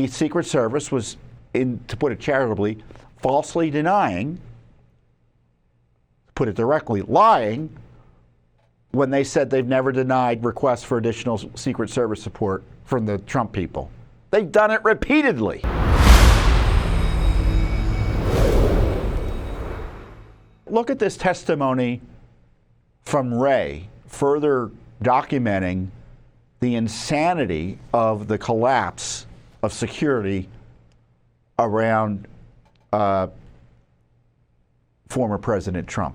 the Secret Service was, to put it charitably, falsely denying, to put it directly, lying, when they said they've never denied requests for additional Secret Service support from the Trump people. They've done it repeatedly. Look at this testimony from Wray, further documenting the insanity of the collapse of security around former President Trump.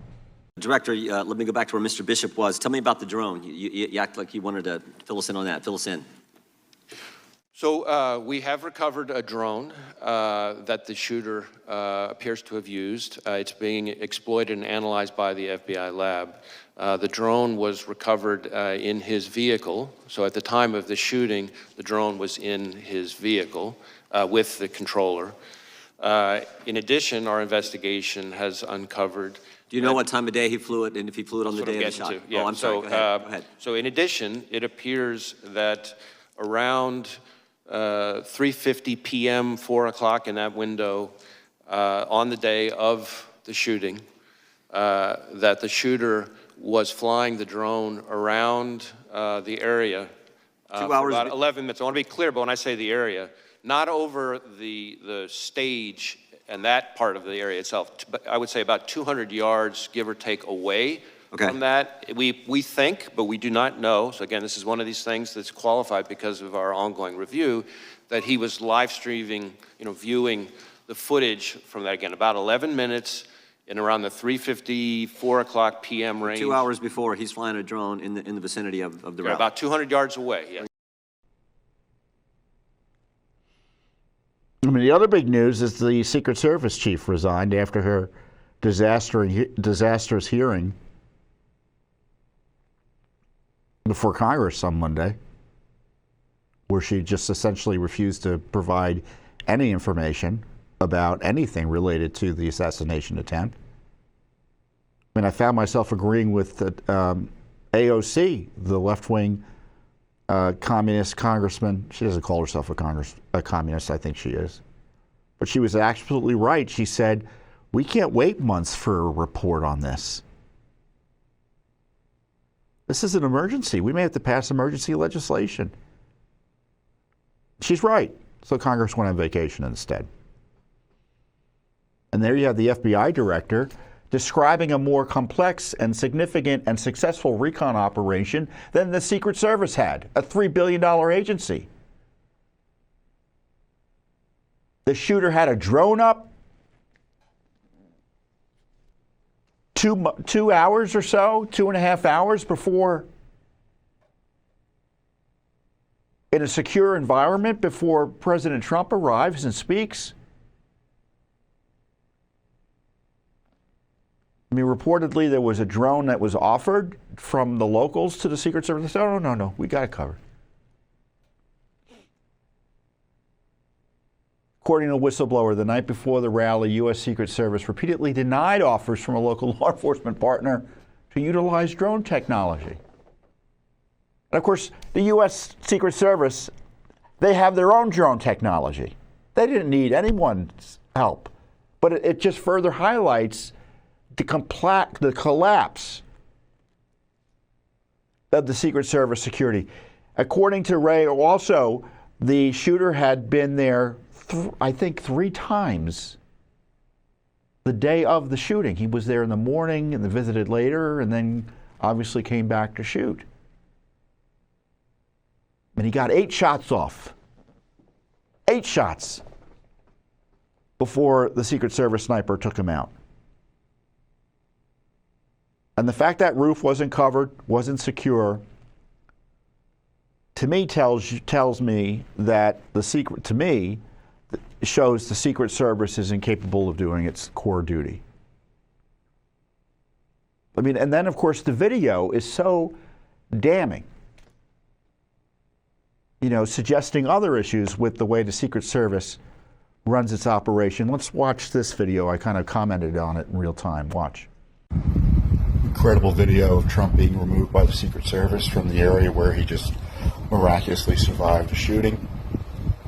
Director, let me go back to where Mr. Bishop was. Tell me about the drone. You act like you wanted to fill us in on that. Fill us in. So we have recovered a drone that the shooter appears to have used. It's being exploited and analyzed by the FBI lab. The drone was recovered in his vehicle. So at the time of the shooting, the drone was in his vehicle with the controller. In addition, our investigation has uncovered. Do you know what time of day he flew it, and if he flew it on the day of the shot? Yeah. Oh, I'm sorry. Go ahead. So in addition, it appears that around 3:50 p.m., 4 o'clock in that window, on the day of the shooting, that the shooter was flying the drone around the area 2 hours. For about 11 minutes. I want to be clear, but when I say the area, not over the stage and that part of the area itself, but I would say about 200 yards, give or take, away from that. We think, but we do not know. So again, this is one of these things that's qualified because of our ongoing review, that he was live streaming, viewing the footage from that, again, about 11 minutes in around the 3:50, 4 o'clock p.m. range. 2 hours before, he's flying a drone in the vicinity of the route. About 200 yards away, yeah. I mean, the other big news is the Secret Service chief resigned after her disastrous hearing before Congress on Monday, where she just essentially refused to provide any information about anything related to the assassination attempt. I mean, I found myself agreeing with the AOC, the left-wing communist congressman. She doesn't call herself a communist. I think she is. But she was absolutely right. She said, we can't wait months for a report on this. This is an emergency. We may have to pass emergency legislation. She's right. So Congress went on vacation instead. And there you have the FBI director describing a more complex and significant and successful recon operation than the Secret Service had, a $3 billion agency. The shooter had a drone up 2 hours or so, 2.5 hours before, in a secure environment before President Trump arrives and speaks. I mean, reportedly, there was a drone that was offered from the locals to the Secret Service. They said, oh, no, we got it covered. According to a whistleblower, the night before the rally, U.S. Secret Service repeatedly denied offers from a local law enforcement partner to utilize drone technology. And of course, the U.S. Secret Service, they have their own drone technology. They didn't need anyone's help. But it just further highlights the collapse of the Secret Service security. According to Wray, also, the shooter had been there, I think, 3 times the day of the shooting. He was there in the morning and then visited later and then obviously came back to shoot. And he got 8 shots off. 8 shots before the Secret Service sniper took him out. And the fact that roof wasn't covered, wasn't secure, to me tells me that shows the Secret Service is incapable of doing its core duty. I mean, and then of course the video is so damning, suggesting other issues with the way the Secret Service runs its operation. Let's watch this video. I kind of commented on it in real time. Watch. Incredible video of Trump being removed by the Secret Service from the area where he just miraculously survived a shooting.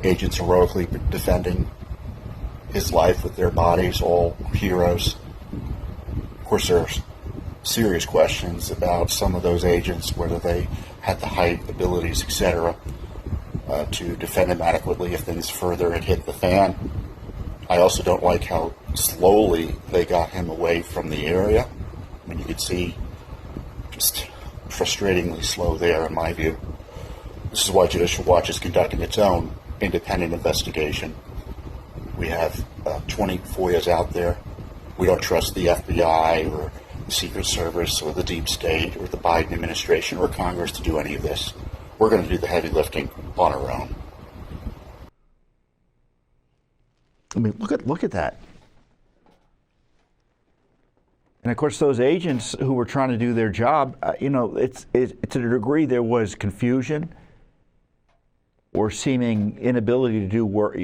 agents heroically defending his life with their bodies, all heroes. Of course, there's serious questions about some of those agents, whether they had the height, abilities, etc., to defend him adequately if things further had hit the fan. I also don't like how slowly they got him away from the area. I mean, you could see just frustratingly slow there, in my view. This is why Judicial Watch is conducting its own independent investigation. We have 20 FOIAs out there. We don't trust the FBI or the Secret Service or the Deep State or the Biden administration or Congress to do any of this. We're going to do the heavy lifting on our own. I mean, look at that. And of course, those agents who were trying to do their job, it's to a degree there was confusion or seeming inability to do work,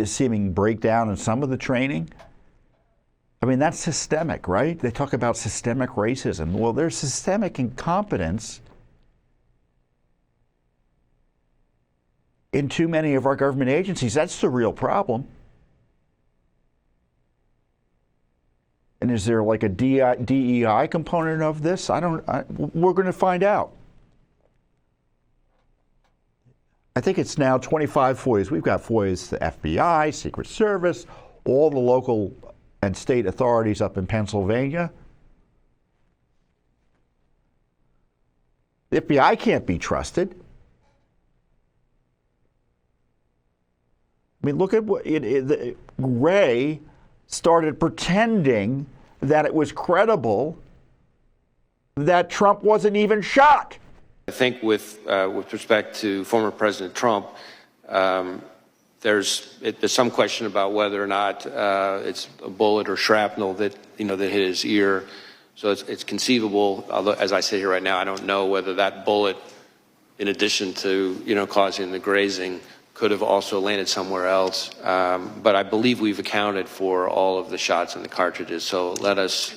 seeming breakdown in some of the training. I mean, that's systemic, right? They talk about systemic racism. Well, there's systemic incompetence in too many of our government agencies. That's the real problem. And is there like a DEI component of this? We're going to find out. I think it's now 25 FOIAs. We've got FOIAs to FBI, Secret Service, all the local and state authorities up in Pennsylvania. The FBI can't be trusted. I mean, look at what Wray started pretending that it was credible that Trump wasn't even shot. I think with respect to former President Trump, there's some question about whether or not it's a bullet or shrapnel that hit his ear. So it's conceivable. Although, as I sit here right now, I don't know whether that bullet, in addition to causing the grazing, could have also landed somewhere else. But I believe we've accounted for all of the shots in the cartridges. So let us.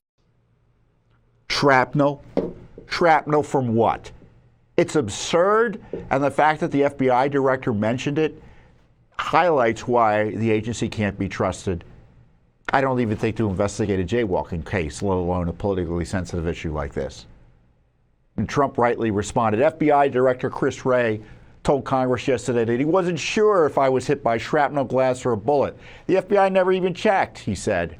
Shrapnel? Shrapnel from what? It's absurd, and the fact that the FBI director mentioned it highlights why the agency can't be trusted. I don't even think to investigate a jaywalking case, let alone a politically sensitive issue like this. And Trump rightly responded. FBI Director Chris Wray told Congress yesterday that he wasn't sure if I was hit by shrapnel, glass, or a bullet. The FBI never even checked, he said.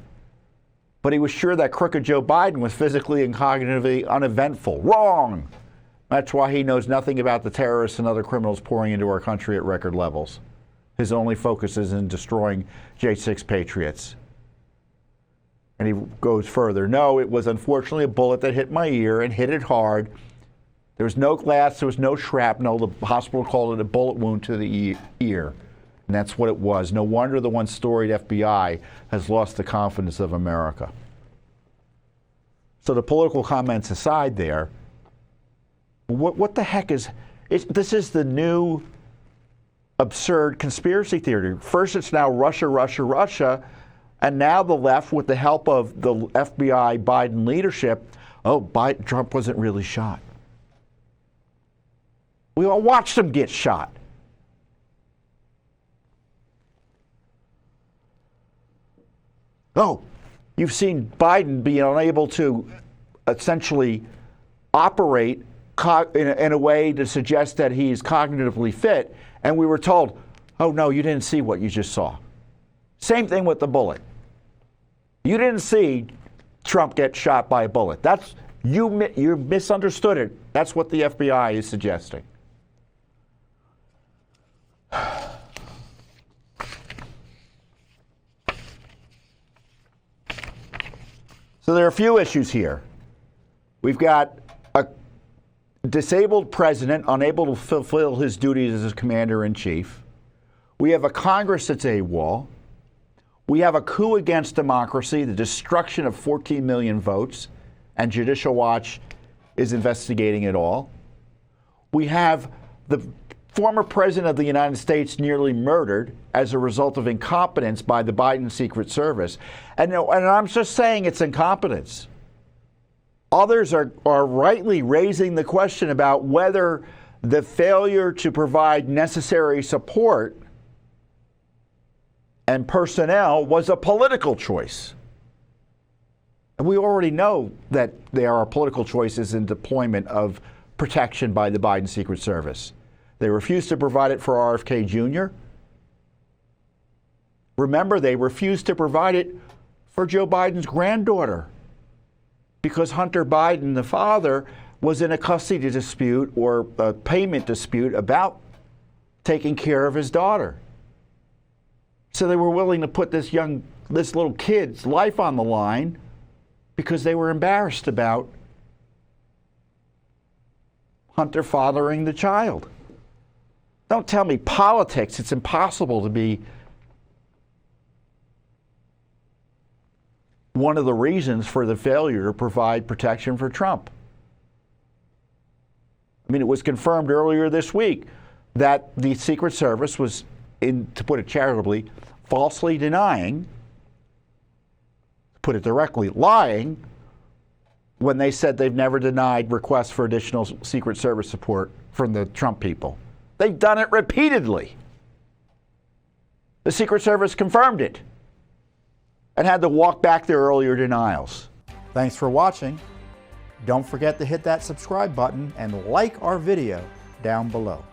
But he was sure that crooked Joe Biden was physically and cognitively uneventful. Wrong! That's why he knows nothing about the terrorists and other criminals pouring into our country at record levels. His only focus is in destroying J6 patriots. And he goes further. No, it was unfortunately a bullet that hit my ear and hit it hard. There was no glass, there was no shrapnel. The hospital called it a bullet wound to the ear. And that's what it was. No wonder the one storied FBI has lost the confidence of America. So the political comments aside there, what the heck is this? Is the new absurd conspiracy theory. First it's now Russia, Russia, Russia, and now the left, with the help of the FBI Biden leadership, Trump wasn't really shot. We all watched him get shot. Oh, you've seen Biden be unable to essentially operate in a way to suggest that he's cognitively fit, and we were told, oh no, you didn't see what you just saw. Same thing with the bullet. You didn't see Trump get shot by a bullet. You misunderstood it. That's what the FBI is suggesting. So there are a few issues here. We've got a disabled president unable to fulfill his duties as commander-in-chief. We have a Congress that's AWOL. We have a coup against democracy, the destruction of 14 million votes, and Judicial Watch is investigating it all. We have the former president of the United States nearly murdered as a result of incompetence by the Biden Secret Service. And I'm just saying it's incompetence. Others are rightly raising the question about whether the failure to provide necessary support and personnel was a political choice. And we already know that there are political choices in deployment of protection by the Biden Secret Service. They refused to provide it for RFK Jr. Remember, they refused to provide it for Joe Biden's granddaughter because Hunter Biden, the father, was in a custody dispute or a payment dispute about taking care of his daughter. So they were willing to put this little kid's life on the line because they were embarrassed about Hunter fathering the child. Don't tell me politics. It's impossible to be one of the reasons for the failure to provide protection for Trump. I mean, it was confirmed earlier this week that the Secret Service was, to put it charitably, falsely denying, to put it directly, lying, when they said they've never denied requests for additional Secret Service support from the Trump people. They've done it repeatedly. The Secret Service confirmed it and had to walk back their earlier denials. Thanks for watching. Don't forget to hit that subscribe button and like our video down below.